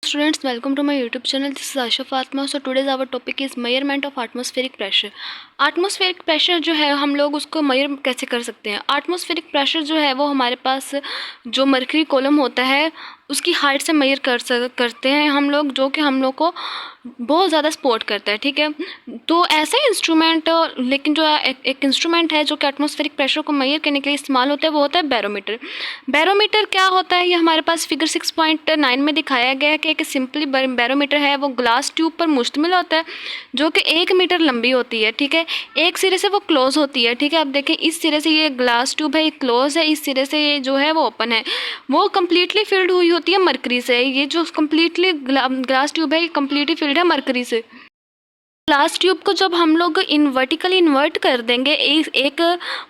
students, welcome to my YouTube channel. This is Asha Fatma. So today's our topic is measurement of atmospheric pressure. Atmospheric pressure जो है हम लोग उसको major कैसे कर सकते हैं। एटमॉस्फेरिक प्रेशर जो है वो हमारे पास जो मरकरी कॉलम होता है उसकी हाइट से मेजर करते हैं हम लोग, जो कि हम लोग को बहुत ज़्यादा सपोर्ट करता है। ठीक है, तो ऐसा इंस्ट्रूमेंट, लेकिन जो एक इंस्ट्रूमेंट है जो कि एटमॉस्फेरिक प्रेशर को मेजर करने के लिए इस्तेमाल होता है वो होता है बैरोमीटर। बैरोमीटर क्या होता है, ये हमारे पास फिगर 6.9 में दिखाया गया है कि एक सिंपली बैरोमीटर है वो ग्लास ट्यूब पर मुश्तमिल होता है जो कि 1 मीटर लंबी होती है। ठीक है, एक सिरे से वो क्लोज होती है। ठीक है, अब देखें इस सिरे से ये ग्लास ट्यूब है, ये क्लोज है, इस सिरे से ये जो है वो ओपन है, वो कम्प्लीटली फिल्ड हुई होती है मरकरी से। ये जो कम्प्लीटली ग्लास ट्यूब है ये कम्प्लीटली फिल्ड है मरकरी से। ग्लास ट्यूब को जब हम लोग वर्टिकली इन्वर्ट कर देंगे एक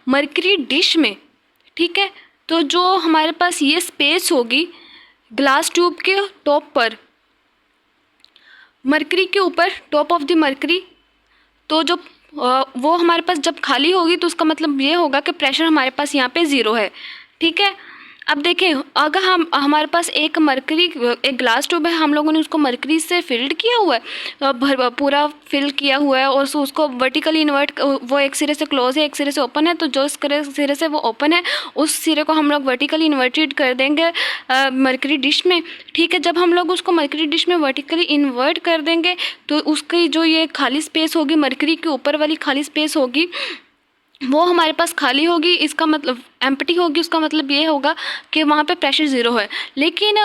मरकरी डिश में, ठीक है, तो जो हमारे पास ये स्पेस होगी ग्लास ट्यूब के टॉप पर, मरकरी के ऊपर, टॉप ऑफ द मरकरी, तो जो वो हमारे पास जब खाली होगी तो उसका मतलब ये होगा कि प्रेशर हमारे पास यहाँ पे ज़ीरो है। ठीक है, अब देखें अगर हमारे पास एक ग्लास ट्यूब है, हम लोगों ने उसको मरकरी से फिल्ड किया हुआ है, पूरा फिल किया हुआ है और उसको वर्टिकली इन्वर्ट, वो एक सिरे से क्लोज है एक सिरे से ओपन है, तो जो सिरे से वो ओपन है उस सिरे को हम लोग वर्टिकली इन्वर्टेड कर देंगे मरकरी डिश में। ठीक है, जब हम लोग उसको मरकरी डिश में वर्टिकली इन्वर्ट कर देंगे तो उसकी जो ये खाली स्पेस होगी, मरकरी के ऊपर वाली खाली स्पेस होगी, वो हमारे पास खाली होगी, इसका मतलब एम्प्टी होगी। उसका मतलब ये होगा कि वहाँ पे प्रेशर ज़ीरो है। लेकिन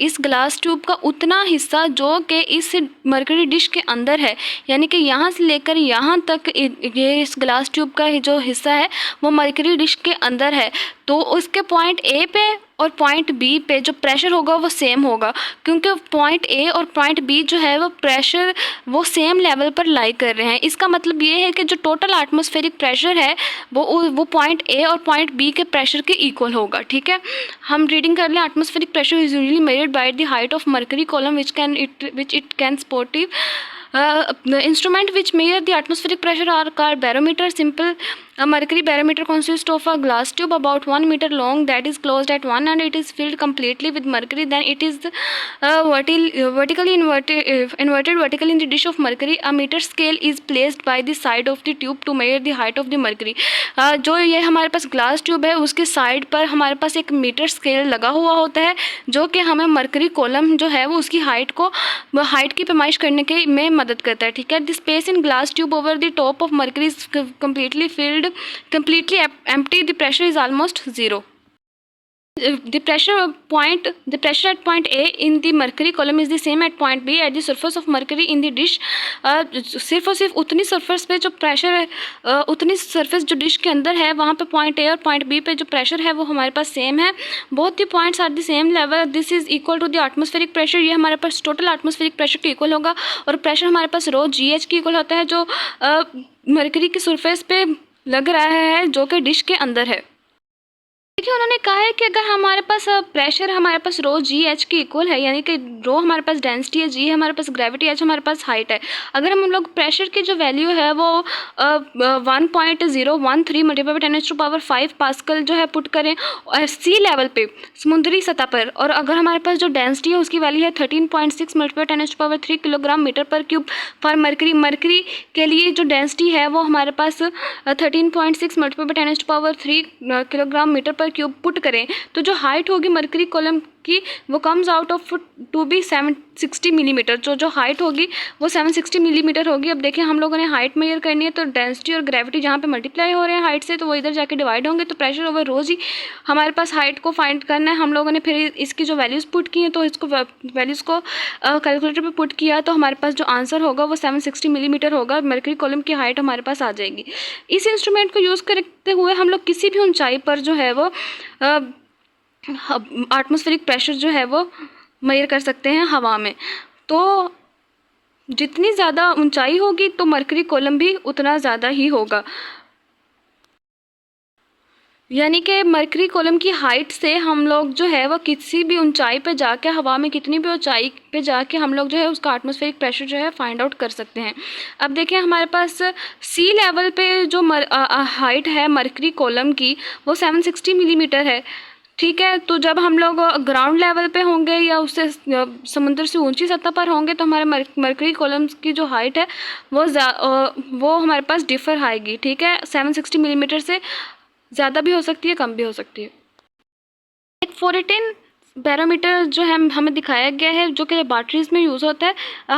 इस ग्लास ट्यूब का उतना हिस्सा जो कि इस मरकरी डिश के अंदर है, यानी कि यहाँ से लेकर यहाँ तक ये इस ग्लास ट्यूब का जो हिस्सा है वो मरकरी डिश के अंदर है, तो उसके पॉइंट ए पे और पॉइंट बी पे जो प्रेशर होगा वो सेम होगा, क्योंकि पॉइंट ए और पॉइंट बी जो है वो प्रेशर वो सेम लेवल पर लाई कर रहे हैं। इसका मतलब ये है कि जो टोटल एटमॉस्फेरिक प्रेशर है वो पॉइंट ए और पॉइंट बी के प्रेशर के इक्वल होगा। ठीक है, हम रीडिंग कर लें। Atmospheric pressure is usually measured by the height of mercury column which it can supportive the instrument which measure the atmospheric pressure are called barometer. Simple mercury barometer consists of a glass tube about 1 meter long that is closed at one end. It is filled completely with mercury. Then it is vertically inverted vertically in the dish of mercury. A meter scale is placed by the side of the tube to measure the height of the mercury. जो ये हमारे पास glass tube है उसके side पर हमारे पास एक metre scale लगा हुआ होता है जो कि हमें मरकरी कॉलम जो है वो उसकी हाइट की पैमाइश करने के में मदद करता है। ठीक है, the space in glass tube over the top of mercury is completely filled, completely empty. The pressure is almost zero. The pressure at point A in the mercury column is the same at point B at the surface of mercury in the dish. सिर्फ और सिर्फ उतनी surface पे जो pressure है, उतनी surface जो dish के अंदर है वहाँ पे पॉइंट ए और पॉइंट बी पे जो प्रेशर है वो हमारे पास सेम है। Both the points are the same level. This is equal to the atmospheric pressure. ये हमारे पास टोटल एटमॉस्फेरिक प्रेशर के इक्वल होगा और प्रेशर हमारे पास रो जी एच के इक्वल होता है जो मरकरी की सरफेस पे लग रहा है जो कि डिश के अंदर है। देखिए उन्होंने कहा है कि अगर हमारे पास प्रेशर हमारे पास रो जी एच के इक्वल है, यानी कि रो हमारे पास डेंसिटी है, जी हमारे पास ग्रेविटी, एच हमारे पास हाइट है। अगर हम लोग प्रेशर की जो वैल्यू है वो 1.013 मल्टीप्लाई 10⁵ पास्कल जो है पुट करें सी लेवल पे, समुद्री सतह पर, और अगर हमारे पास जो डेंसिटी है उसकी वैल्यू है 13.6 multiply 10⁻³ kilogram metre per cube for mercury. Mercury के लिए जो डेंसिटी है वो हमारे पास 13.6 multiply 10⁻³ kilogram metre per cube put करें, तो जो हाइट होगी मरकरी कॉलम की वो comes out of to be 760 millimetre. जो हाइट होगी वो 760 मिलीमीटर होगी। अब देखें हम लोगों ने हाइट मेजर करनी है, तो डेंसिटी और ग्रेविटी जहाँ पे मल्टीप्लाई हो रहे हैं हाइट से तो वो इधर जाके डिवाइड होंगे, तो प्रेशर ओवर रोज ही हमारे पास हाइट को फाइंड करना है। हम लोगों ने फिर इसकी जो वैल्यूज़ पुट की हैं तो इसको वैल्यूज़ को कैलकुलेटर पे पुट किया तो हमारे पास जो आंसर होगा वो 760 मिलीमीटर होगा। मरकरी कॉलम की हाइट हमारे पास आ जाएगी। इस इंस्ट्रूमेंट को यूज़ करते हुए हम लोग किसी भी ऊंचाई पर जो है वो एटमॉस्फेरिक प्रेशर जो है वो मेजर कर सकते हैं हवा में। तो जितनी ज़्यादा ऊंचाई होगी तो मरकरी कॉलम भी उतना ज़्यादा ही होगा, यानी कि मरकरी कॉलम की हाइट से हम लोग जो है वो किसी भी ऊंचाई पे जाके, हवा में कितनी भी ऊंचाई पे जाके हम लोग जो है उसका एटमॉस्फेरिक प्रेशर जो है फाइंड आउट कर सकते हैं। अब देखिए हमारे पास सी लेवल पे जो हाइट है मरकरी कॉलम की वो 760 मिलीमीटर है। ठीक है। तो जब हम लोग ग्राउंड लेवल पे होंगे या उससे समुद्र से ऊंची सतह पर होंगे तो हमारे मरकरी कॉलम्स की जो हाइट है वो हमारे पास डिफर आएगी। ठीक है, 760 मिलीमीटर से ज़्यादा भी हो सकती है, कम भी हो सकती है। एक 418 बैरोमीटर जो है हमें दिखाया गया है, जो कि लेबॉर्ट्रीज में यूज़ होता है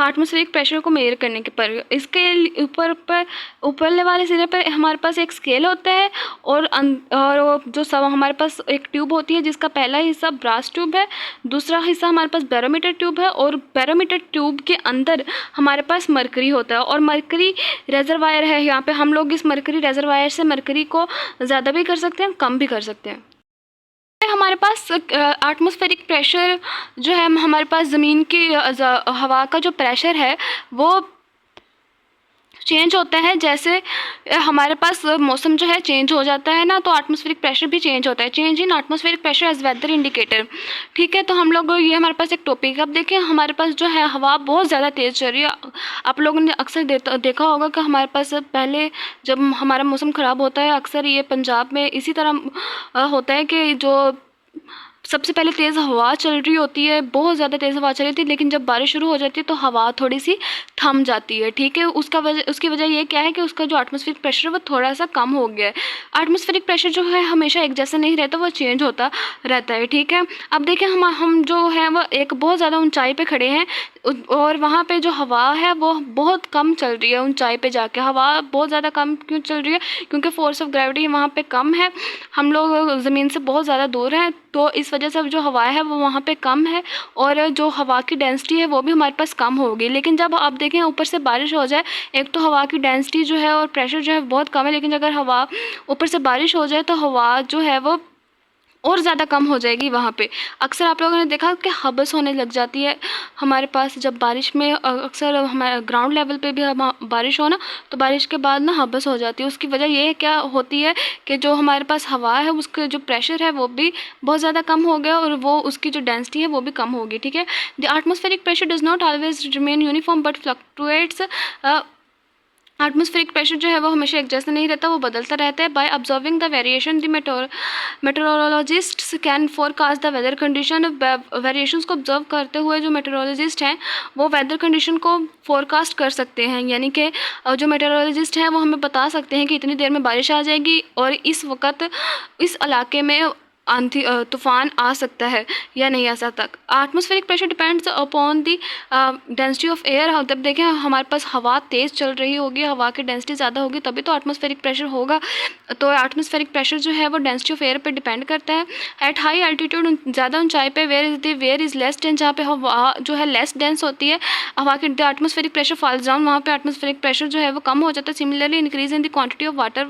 एटमॉस्फेरिक प्रेशर को मेजर करने के पर। इसके ऊपरले वाले सिरे पर हमारे पास एक स्केल होता है और जो सब हमारे पास एक ट्यूब होती है जिसका पहला हिस्सा ब्रास ट्यूब है, दूसरा हिस्सा हमारे पास बैरोमीटर ट्यूब है और बैरोमीटर ट्यूब के अंदर हमारे पास मरकरी होता है और मरकरी रेजरवायर है। यहाँ पे हम लोग इस मरकरी रेजरवायर से मरकरी को ज़्यादा भी कर सकते हैं, कम भी कर सकते हैं। हमारे पास एटमॉस्फेरिक प्रेशर जो है, हमारे पास ज़मीन की हवा का जो प्रेशर है वो चेंज होता है। जैसे हमारे पास मौसम जो है चेंज हो जाता है ना, तो एटमॉस्फेरिक प्रेशर भी चेंज होता है। Change in atmospheric pressure as weather indicator. ठीक है, तो हम लोग ये हमारे पास एक टॉपिक है। अब देखिए हमारे पास जो है हवा बहुत ज़्यादा तेज़ चल रही है। आप लोगों ने अक्सर देखा होगा कि हमारे पास पहले जब हमारा मौसम ख़राब होता है, अक्सर ये पंजाब में इसी तरह होता है कि जो सबसे पहले तेज़ हवा चल रही होती है, बहुत ज़्यादा तेज़ हवा चल रही थी, लेकिन जब बारिश शुरू हो जाती है तो हवा थोड़ी सी थम जाती है। ठीक है, उसकी वजह ये क्या है कि उसका जो एटमॉस्फेरिक प्रेशर है वो थोड़ा सा कम हो गया है। एटमॉस्फेरिक प्रेशर जो है हमेशा एक जैसा नहीं रहता, वो चेंज होता रहता है। ठीक है, अब देखें हम जो है वो एक बहुत ज़्यादा ऊंचाई पे खड़े हैं और वहाँ पे जो हवा है वो बहुत कम चल रही है। ऊंचाई पे जाके हवा बहुत ज़्यादा कम क्यों चल रही है? क्योंकि फोर्स ऑफ ग्रेविटी वहाँ पे कम है, हम लोग ज़मीन से बहुत ज़्यादा दूर हैं, तो इस वजह से जो हवा है वो वहाँ पे कम है और जो हवा की डेंसिटी है वो भी हमारे पास कम होगी। लेकिन जब आप देखें ऊपर से बारिश हो जाए, एक तो हवा की डेंसिटी जो है और प्रेशर जो है बहुत कम है, लेकिन अगर हवा ऊपर से बारिश हो जाए तो हवा जो है वो और ज़्यादा कम हो जाएगी वहाँ पे। अक्सर आप लोगों ने देखा कि हबस होने लग जाती है हमारे पास जब बारिश में, अक्सर हमारे ग्राउंड लेवल पे भी बारिश हो ना, तो बारिश के बाद ना हबस हो जाती है। उसकी वजह ये क्या होती है कि जो हमारे पास हवा है उसका जो प्रेशर है वो भी बहुत ज़्यादा कम हो गया और वो उसकी जो डेंसिटी है वो भी कम होगी। ठीक है, the atmospheric pressure does not always remain uniform but fluctuates. Atmospheric pressure जो है वो हमेशा एक जैसा नहीं रहता, वो बदलता रहता है। By observing the variation the meteorologists can forecast the weather condition. Variations को ऑब्जर्व करते हुए जो मेट्रोलॉजिस्ट हैं वो वेदर कंडीशन को फोरकास्ट कर सकते हैं, यानी कि जो मेट्रोलॉजिस्ट हैं वो हमें बता सकते हैं कि इतनी देर में बारिश आ जाएगी और इस वक्त इस इलाके में आंधी तूफान आ सकता है या नहीं आ सकता। Atmospheric pressure depends upon the density of air. जब देखें हमारे पास हवा तेज़ चल रही होगी, हवा की डेंसिटी ज़्यादा होगी, तभी तो एटमॉस्फेरिक प्रेशर होगा। तो एटमॉस्फेरिक प्रेशर जो है वो डेंसिटी ऑफ एयर पे डिपेंड करता है। एट हाई एल्टीट्यूड, ज़्यादा ऊंचाई पे, वेयर इज़ लेस डेंस, जहाँ पे हवा जो है लेस डेंस होती है, हवा की एटमॉस्फेरिक प्रेशर फॉल्स डाउन, वहाँ पे एटमॉस्फेरिक प्रेशर जो है वो कम हो जाता है। Similarly increase in the quantity of water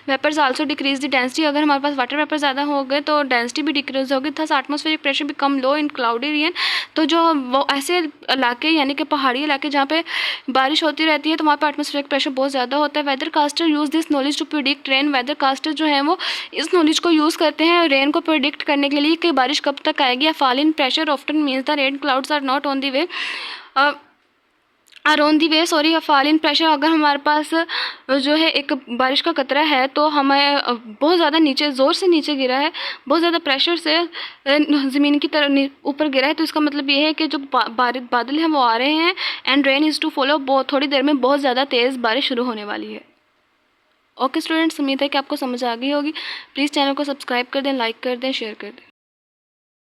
vapours also decrease the density. अगर हमारे पास वाटर वेपर ज़्यादा हो गए तो डेंसिटी भी डिक्रीज होगी, थस एटमॉस्फेरिक प्रेशर भी कम लो इन क्लाउडी रीजन। तो जो वो ऐसे इलाके यानी कि पहाड़ी इलाके जहाँ पे बारिश होती रहती है तो वहाँ पे एटमॉस्फेरिक प्रेशर बहुत ज़्यादा होता है। Weather caster use this knowledge to predict rain. Weather caster जो है वो इस नॉलेज को यूज़ करते हैं रेन को प्रिडिक्ट करने के लिए कि बारिश कब तक आएगी। या fall in pressure often means the rain clouds are not on the way sorry. Fall in pressure, अगर हमारे पास जो है एक बारिश का कतरा है तो हमें बहुत ज़्यादा नीचे, ज़ोर से नीचे गिरा है, बहुत ज़्यादा प्रेशर से ज़मीन की तरफ ऊपर गिरा है, तो इसका मतलब ये है कि जो बादल हैं वो आ रहे हैं and rain is to follow. बहुत थोड़ी देर में बहुत ज़्यादा तेज़ बारिश शुरू होने वाली है। ओके स्टूडेंट्स, उम्मीद है कि आपको समझ आ गई होगी। प्लीज़ चैनल को सब्सक्राइब कर दें, लाइक कर दें, शेयर कर दें।